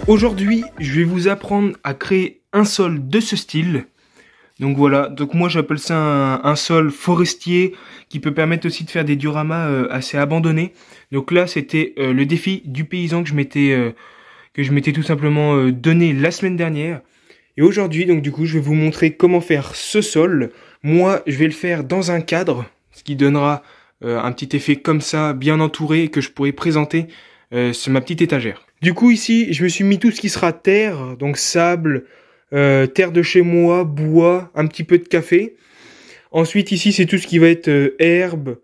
Aujourd'hui, je vais vous apprendre à créer un sol de ce style. Donc voilà, donc moi j'appelle ça un sol forestier qui peut permettre aussi de faire des dioramas assez abandonnés. Donc là c'était le défi du paysan que je m'étais tout simplement donné la semaine dernière. Et aujourd'hui donc du coup je vais vous montrer comment faire ce sol. Moi je vais le faire dans un cadre, ce qui donnera un petit effet comme ça, bien entouré, que je pourrai présenter sur ma petite étagère. Du coup ici je me suis mis tout ce qui sera terre, donc sable, terre de chez moi, bois, un petit peu de café. Ensuite ici c'est tout ce qui va être herbe,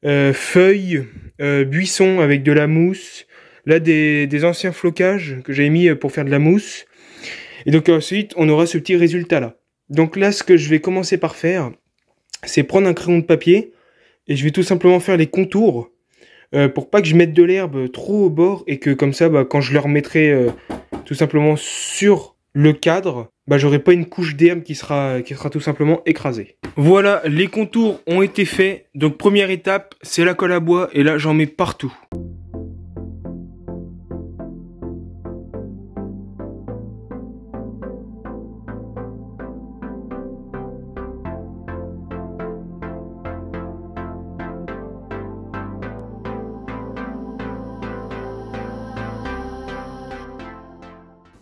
feuilles, buissons avec de la mousse. Là des anciens flocages que j'avais mis pour faire de la mousse. Et donc ensuite on aura ce petit résultat là. Donc là ce que je vais commencer par faire, c'est prendre un crayon de papier et je vais tout simplement faire les contours pour pas que je mette de l'herbe trop au bord et que comme ça quand je le remettrai tout simplement sur le cadre, j'aurai pas une couche d'herbe qui sera tout simplement écrasée. Voilà, les contours ont été faits. Donc première étape, c'est la colle à bois et là j'en mets partout.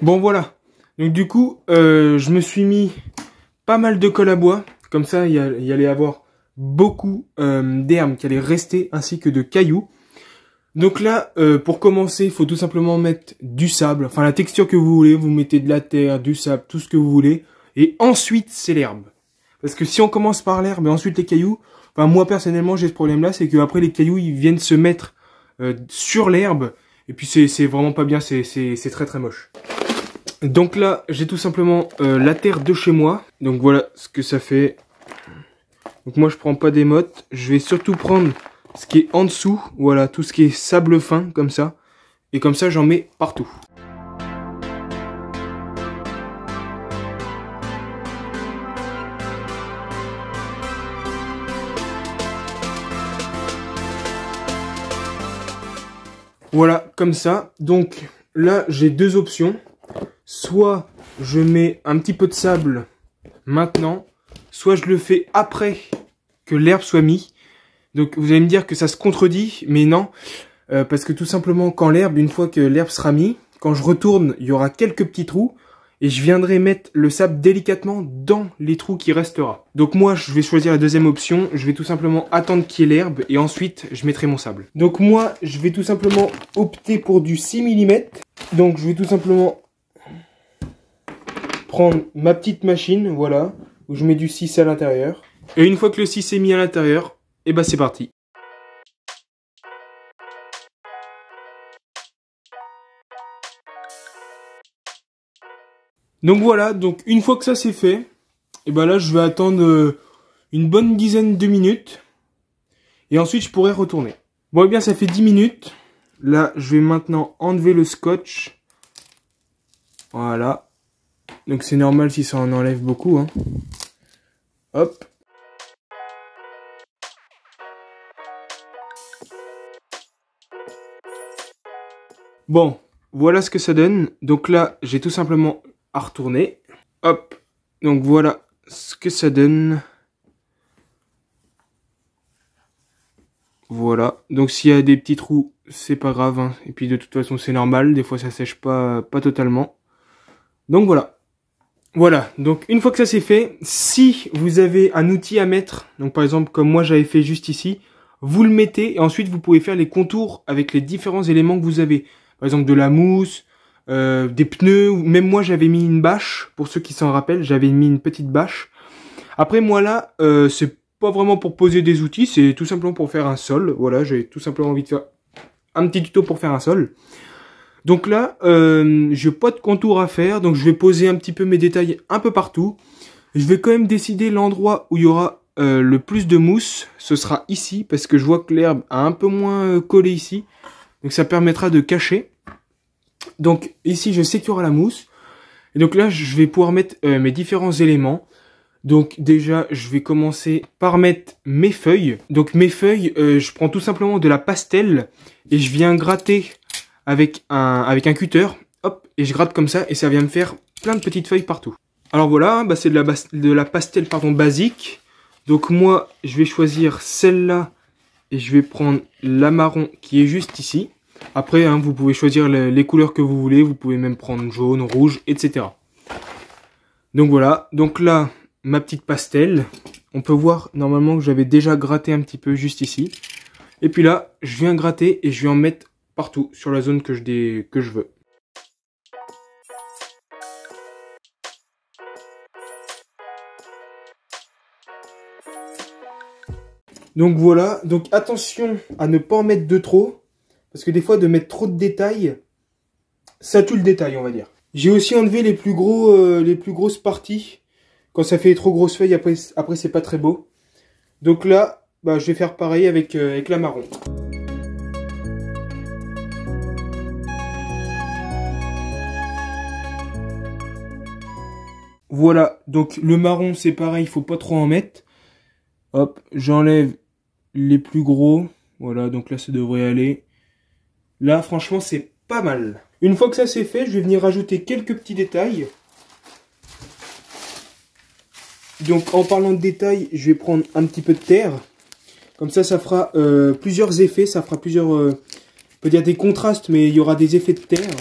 Bon voilà, donc du coup, je me suis mis pas mal de colle à bois, comme ça il y allait avoir beaucoup d'herbes qui allaient rester, ainsi que de cailloux. Donc là, pour commencer, il faut tout simplement mettre du sable, enfin la texture que vous voulez, vous mettez de la terre, du sable, tout ce que vous voulez, et ensuite c'est l'herbe. Parce que si on commence par l'herbe et ensuite les cailloux, enfin moi personnellement j'ai ce problème-là, c'est que après les cailloux ils viennent se mettre sur l'herbe, et puis c'est vraiment pas bien, c'est très très moche. Donc là, j'ai tout simplement la terre de chez moi. Donc voilà ce que ça fait. Donc moi, je prends pas des mottes. Je vais surtout prendre ce qui est en dessous. Voilà, tout ce qui est sable fin, comme ça. Et comme ça, j'en mets partout. Voilà, comme ça. Donc là, j'ai deux options. Soit je mets un petit peu de sable maintenant, soit je le fais après que l'herbe soit mise. Donc vous allez me dire que ça se contredit, mais non. Parce que tout simplement, quand l'herbe, une fois que l'herbe sera mise, quand je retourne, il y aura quelques petits trous. Et je viendrai mettre le sable délicatement dans les trous qui restera. Donc moi, je vais choisir la deuxième option. Je vais tout simplement attendre qu'il y ait l'herbe et ensuite, je mettrai mon sable. Donc moi, je vais tout simplement opter pour du 6 mm. Donc je vais tout simplement prendre ma petite machine, voilà, où je mets du 6 à l'intérieur. Et une fois que le 6 est mis à l'intérieur, et c'est parti. Donc voilà, donc une fois que ça c'est fait, et là je vais attendre une bonne dizaine de minutes. Et ensuite je pourrai retourner. Bon et bien ça fait 10 minutes. Là je vais maintenant enlever le scotch. Voilà. Donc c'est normal si ça en enlève beaucoup, hein. Hop. Bon, voilà ce que ça donne. Donc là, j'ai tout simplement à retourner. Hop. Donc voilà ce que ça donne. Voilà. Donc s'il y a des petits trous, c'est pas grave, hein. Et puis de toute façon, c'est normal. Des fois, ça sèche pas totalement. Donc voilà. Voilà, donc une fois que ça c'est fait, si vous avez un outil à mettre, donc par exemple comme moi j'avais fait juste ici, vous le mettez et ensuite vous pouvez faire les contours avec les différents éléments que vous avez. Par exemple de la mousse, des pneus, ou même moi j'avais mis une bâche, pour ceux qui s'en rappellent, j'avais mis une petite bâche. Après moi là, c'est pas vraiment pour poser des outils, c'est tout simplement pour faire un sol. Voilà, j'ai tout simplement envie de faire un petit tuto pour faire un sol. Donc là, j'ai pas de contour à faire, donc je vais poser un petit peu mes détails un peu partout. Je vais quand même décider l'endroit où il y aura le plus de mousse, ce sera ici, parce que je vois que l'herbe a un peu moins collé ici. Donc ça permettra de cacher. Donc ici, je sais qu'il y aura la mousse. Et donc là, je vais pouvoir mettre mes différents éléments. Donc déjà, je vais commencer par mettre mes feuilles. Donc mes feuilles, je prends tout simplement de la pastel et je viens gratter avec un cutter hop, et je gratte comme ça, et ça vient me faire plein de petites feuilles partout. Alors voilà, bah c'est de la pastel pardon, basique. Donc moi, je vais choisir celle-là, et je vais prendre la marron qui est juste ici. Après, hein, vous pouvez choisir les couleurs que vous voulez, vous pouvez même prendre jaune, rouge, etc. Donc voilà, donc là, ma petite pastel. On peut voir normalement que j'avais déjà gratté un petit peu juste ici. Et puis là, je viens gratter et je vais en mettre partout sur la zone que je veux. Donc voilà, donc attention à ne pas en mettre de trop. Parce que des fois, de mettre trop de détails, ça tue le détail, on va dire. J'ai aussi enlevé les plus grosses parties. Quand ça fait trop grosses feuilles, après c'est pas très beau. Donc là, bah, je vais faire pareil avec la marron. Voilà, donc le marron c'est pareil, il faut pas trop en mettre. Hop, j'enlève les plus gros. Voilà, donc là ça devrait aller. Là, franchement, c'est pas mal. Une fois que ça c'est fait, je vais venir rajouter quelques petits détails. Donc, en parlant de détails, je vais prendre un petit peu de terre. Comme ça fera plusieurs effets. Ça fera plusieurs, on peut dire des contrastes, mais il y aura des effets de terre.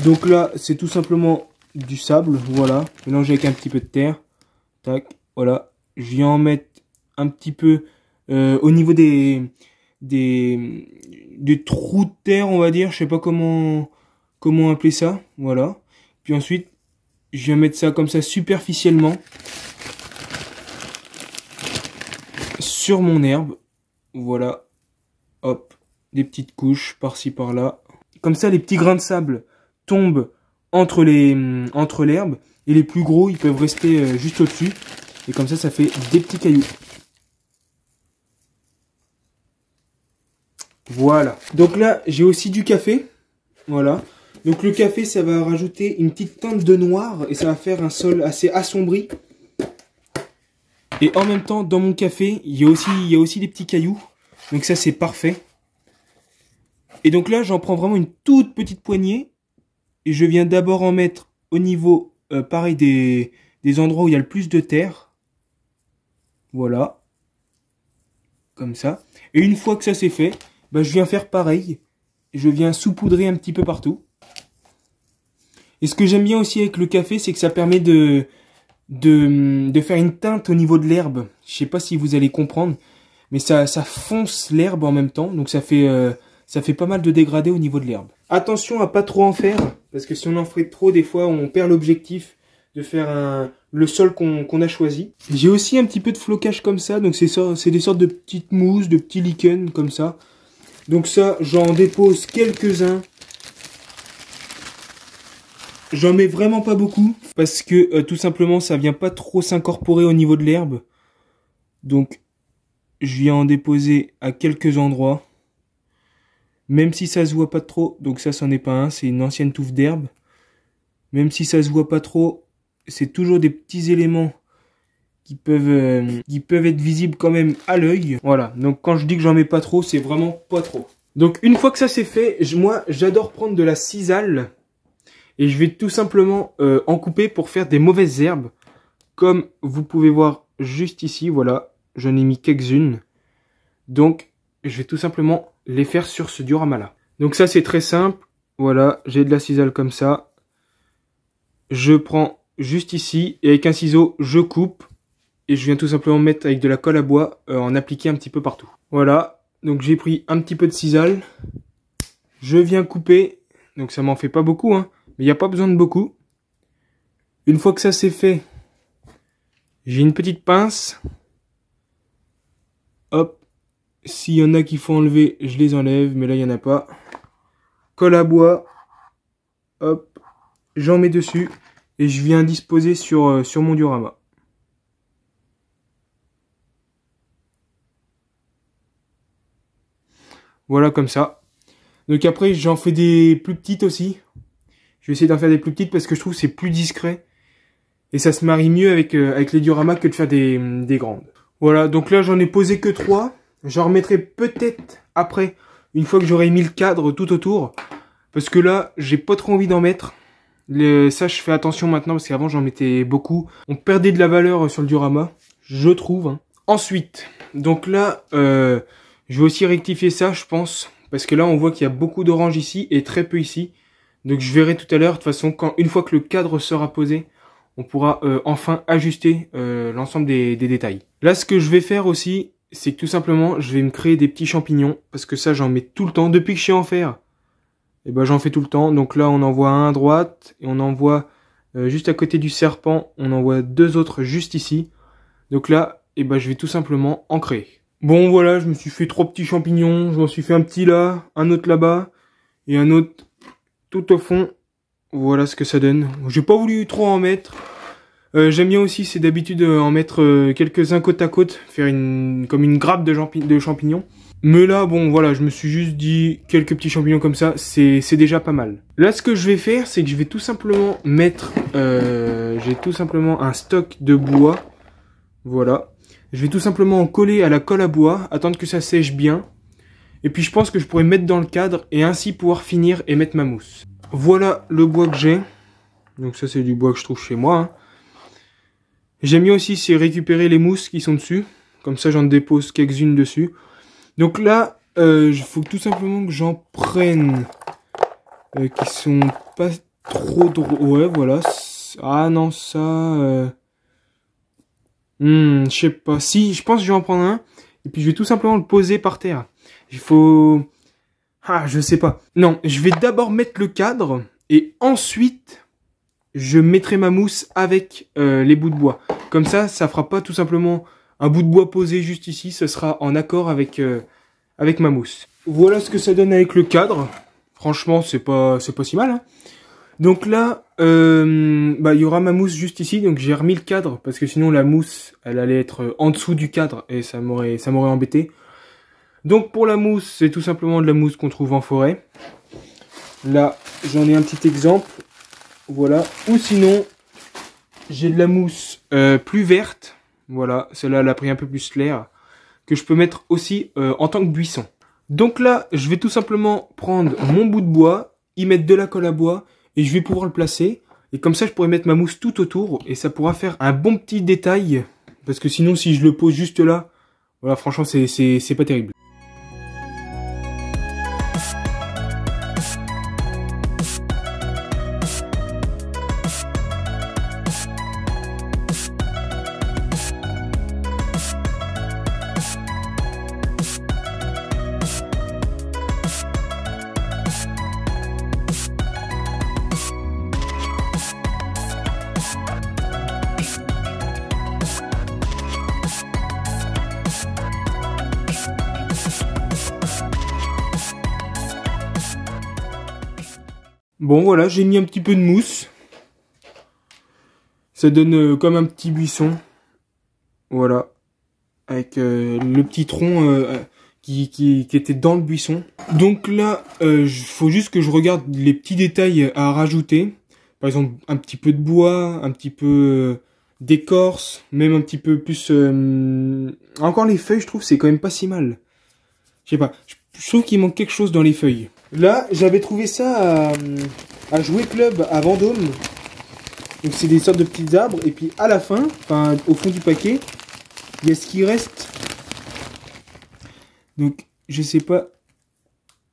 Donc là, c'est tout simplement du sable. Voilà, mélangé avec un petit peu de terre. Tac, voilà. Je viens en mettre un petit peu au niveau des trous de terre, on va dire, je sais pas comment appeler ça, voilà. Puis ensuite, je viens mettre ça comme ça superficiellement sur mon herbe, voilà, hop, des petites couches par-ci par-là. Comme ça, les petits grains de sable tombent entre l'herbe et les plus gros, ils peuvent rester juste au-dessus. Et comme ça fait des petits cailloux. Voilà. Donc là, j'ai aussi du café. Voilà. Donc le café, ça va rajouter une petite teinte de noir et ça va faire un sol assez assombri. Et en même temps, dans mon café, il y a aussi des petits cailloux. Donc ça, c'est parfait. Et donc là, j'en prends vraiment une toute petite poignée. Et je viens d'abord en mettre au niveau, pareil, des endroits où il y a le plus de terre. Voilà. Comme ça. Et une fois que ça c'est fait, bah, je viens faire pareil. Je viens saupoudrer un petit peu partout. Et ce que j'aime bien aussi avec le café, c'est que ça permet de faire une teinte au niveau de l'herbe. Je sais pas si vous allez comprendre, mais ça fonce l'herbe en même temps. Donc ça fait pas mal de dégradé au niveau de l'herbe. Attention à pas trop en faire, parce que si on en fait trop, des fois on perd l'objectif de faire le sol qu'on a choisi. J'ai aussi un petit peu de flocage comme ça, donc c'est des sortes de petites mousses, de petits lichens comme ça. Donc ça, j'en dépose quelques-uns. J'en mets vraiment pas beaucoup, parce que tout simplement ça vient pas trop s'incorporer au niveau de l'herbe. Donc je viens en déposer à quelques endroits. Même si ça se voit pas trop, donc ça c'en est pas un, c'est une ancienne touffe d'herbe. Même si ça se voit pas trop, c'est toujours des petits éléments qui peuvent être visibles quand même à l'œil. Voilà, donc quand je dis que j'en mets pas trop, c'est vraiment pas trop. Donc une fois que ça c'est fait, moi j'adore prendre de la cisale et je vais tout simplement en couper pour faire des mauvaises herbes. Comme vous pouvez voir juste ici, voilà, j'en ai mis quelques-unes. Donc je vais tout simplement les faire sur ce diorama là. Donc ça c'est très simple, voilà, j'ai de la cisale comme ça. Je prends juste ici et avec un ciseau je coupe. Et je viens tout simplement mettre avec de la colle à bois, en appliquer un petit peu partout. Voilà, donc j'ai pris un petit peu de cisale. Je viens couper, donc ça m'en fait pas beaucoup, hein, mais il n'y a pas besoin de beaucoup. Une fois que ça c'est fait, j'ai une petite pince. Hop, s'il y en a qu'il faut enlever, je les enlève, mais là il n'y en a pas. Colle à bois, hop, j'en mets dessus et je viens disposer sur mon diorama. Voilà, comme ça. Donc après, j'en fais des plus petites aussi. Je vais essayer d'en faire des plus petites parce que je trouve que c'est plus discret. Et ça se marie mieux avec les dioramas que de faire des grandes. Voilà, donc là, j'en ai posé que 3. J'en remettrai peut-être après, une fois que j'aurai mis le cadre tout autour. Parce que là, j'ai pas trop envie d'en mettre. Ça, je fais attention maintenant parce qu'avant, j'en mettais beaucoup. On perdait de la valeur sur le diorama, je trouve. Hein. Ensuite, donc là, je vais aussi rectifier ça, je pense. Parce que là, on voit qu'il y a beaucoup d'orange ici et très peu ici. Donc je verrai tout à l'heure. De toute façon, une fois que le cadre sera posé, on pourra enfin ajuster l'ensemble des détails. Là, ce que je vais faire aussi, c'est que tout simplement, je vais me créer des petits champignons. Parce que ça, j'en mets tout le temps. Depuis que je sais en faire, et ben j'en fais tout le temps. Donc là, on en voit un à droite. Et on en voit juste à côté du serpent. On en voit 2 autres juste ici. Donc là, et ben je vais tout simplement en créer. Bon, voilà, je me suis fait 3 petits champignons. Je m'en suis fait un petit là, un autre là-bas. Et un autre tout au fond. Voilà ce que ça donne. J'ai pas voulu trop en mettre. J'aime bien aussi, c'est d'habitude en mettre quelques-uns côte à côte, faire comme une grappe de champignons. Mais là, bon, voilà, je me suis juste dit quelques petits champignons comme ça, c'est déjà pas mal. Là, ce que je vais faire, c'est que je vais tout simplement mettre, j'ai tout simplement un stock de bois. Voilà. Je vais tout simplement en coller à la colle à bois, attendre que ça sèche bien. Et puis je pense que je pourrais mettre dans le cadre et ainsi pouvoir finir et mettre ma mousse. Voilà le bois que j'ai. Donc ça, c'est du bois que je trouve chez moi. Hein. J'aime bien aussi, c'est récupérer les mousses qui sont dessus. Comme ça, j'en dépose quelques-unes dessus. Donc là, il faut tout simplement que j'en prenne qui sont pas trop drôles. Ouais, voilà. Ah non, ça... je sais pas. Si, je pense que je vais en prendre un. Et puis, je vais tout simplement le poser par terre. Il faut... Ah, je sais pas. Non, je vais d'abord mettre le cadre. Et ensuite... je mettrai ma mousse avec les bouts de bois. Comme ça, ça fera pas tout simplement un bout de bois posé juste ici. Ce sera en accord avec ma mousse. Voilà ce que ça donne avec le cadre. Franchement, c'est pas si mal. Hein. Donc là, il y aura ma mousse juste ici. Donc j'ai remis le cadre parce que sinon la mousse, elle allait être en dessous du cadre et ça m'aurait embêté. Donc pour la mousse, c'est tout simplement de la mousse qu'on trouve en forêt. Là, j'en ai un petit exemple. Voilà, ou sinon, j'ai de la mousse plus verte. Voilà, celle-là, elle a pris un peu plus clair. Que je peux mettre aussi en tant que buisson. Donc là, je vais tout simplement prendre mon bout de bois, y mettre de la colle à bois, et je vais pouvoir le placer. Et comme ça, je pourrais mettre ma mousse tout autour, et ça pourra faire un bon petit détail. Parce que sinon, si je le pose juste là, voilà, franchement, c'est pas terrible. Bon voilà, j'ai mis un petit peu de mousse. Ça donne comme un petit buisson. Voilà. Avec le petit tronc qui était dans le buisson. Donc là, faut juste que je regarde les petits détails à rajouter. Par exemple, un petit peu de bois, un petit peu d'écorce, même un petit peu plus... Encore les feuilles, je trouve, c'est quand même pas si mal. Je sais pas, je trouve qu'il manque quelque chose dans les feuilles. Là, j'avais trouvé ça à Jouet Club à Vendôme. Donc c'est des sortes de petits arbres. Et puis à la fin, enfin au fond du paquet, il y a ce qui reste. Donc je sais pas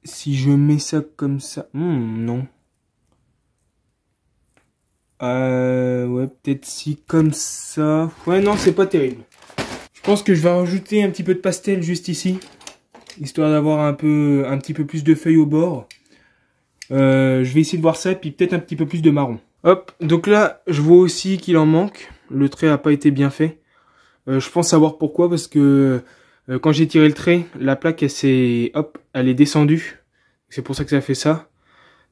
si je mets ça comme ça. Non. Ouais, peut-être si comme ça. Ouais, non, c'est pas terrible. Je pense que je vais rajouter un petit peu de pastel juste ici. Histoire d'avoir un petit peu plus de feuilles au bord. Je vais essayer de voir ça, et puis peut-être un petit peu plus de marron. Hop, donc là, je vois aussi qu'il en manque. Le trait a pas été bien fait. Je pense savoir pourquoi, parce que quand j'ai tiré le trait, la plaque, elle est descendue. C'est pour ça que ça fait ça.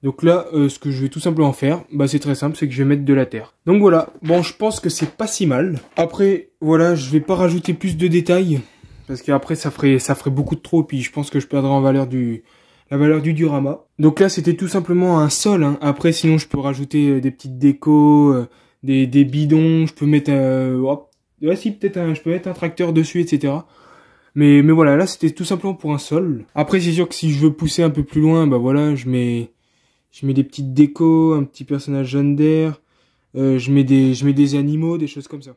Donc là, ce que je vais tout simplement faire, c'est très simple, c'est que je vais mettre de la terre. Donc voilà, bon, je pense que c'est pas si mal. Après, voilà, je vais pas rajouter plus de détails. Parce qu'après, ça ferait beaucoup de trop, puis je pense que je perdrai la valeur du diorama. Donc là, c'était tout simplement un sol. Hein. Après, sinon, je peux rajouter des petites décos, des bidons. Je peux mettre, je peux mettre un tracteur dessus, etc. Mais voilà, là, c'était tout simplement pour un sol. Après, c'est sûr que si je veux pousser un peu plus loin, voilà, je mets Je mets des petites décos, un petit personnage Jeanne d'Arc. Je mets des animaux, des choses comme ça.